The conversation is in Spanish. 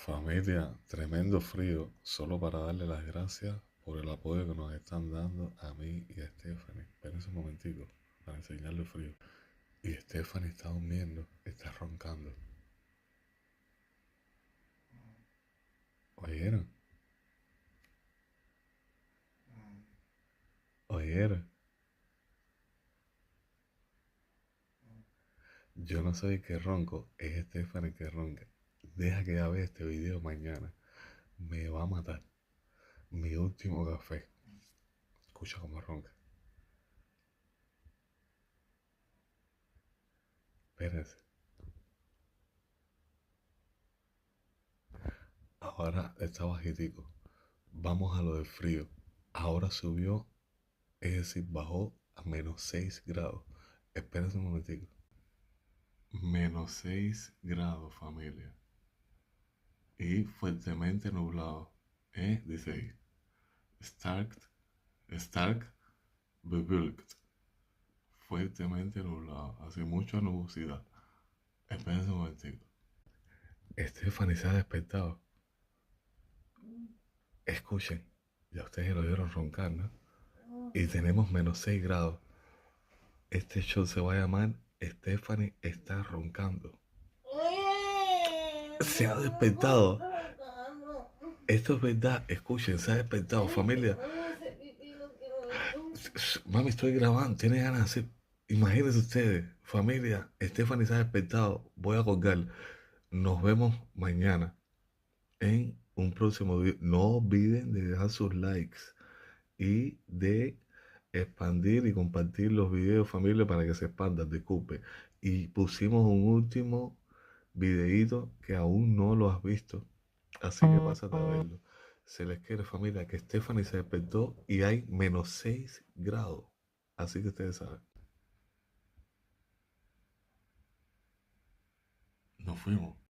Familia, tremendo frío, solo para darle las gracias por el apoyo que nos están dando a mí y a Stephanie. Esperen un momentico para enseñarle el frío. Y Stephanie está durmiendo, está roncando. ¿Oyeron? ¿Oyeron? Yo no soy el que ronco, es Stephanie el que ronca. Deja que ya vea este video mañana. Me va a matar. Mi último café. Escucha cómo ronca. Espérense. Ahora está bajitico. Vamos a lo del frío. Ahora subió, es decir, bajó a -6 grados. Espérense un momentico. -6 grados, familia. Y fuertemente nublado. Dice ahí. Stark bewölkt. Fuertemente nublado. Hace mucha nubosidad. Espérense un momentico. Stephanie se ha despertado. Escuchen. Ya ustedes lo oyeron roncar, ¿no? Y tenemos -6 grados. Este show se va a llamar Stephanie está roncando. Se ha despertado. Esto es verdad. Escuchen, se ha despertado, familia. Mami, estoy grabando. Tiene ganas de hacer. Imagínense ustedes, familia. Stephanie se ha despertado. Voy a colgar. Nos vemos mañana en un próximo video. No olviden de dejar sus likes y de expandir y compartir los videos, familia, para que se expandan. Disculpe. Y pusimos un último videíto que aún no lo has visto, así que pásate a verlo. Se les quiere, familia, que Stephanie se despertó y hay -6 grados, así que ustedes saben. Nos fuimos.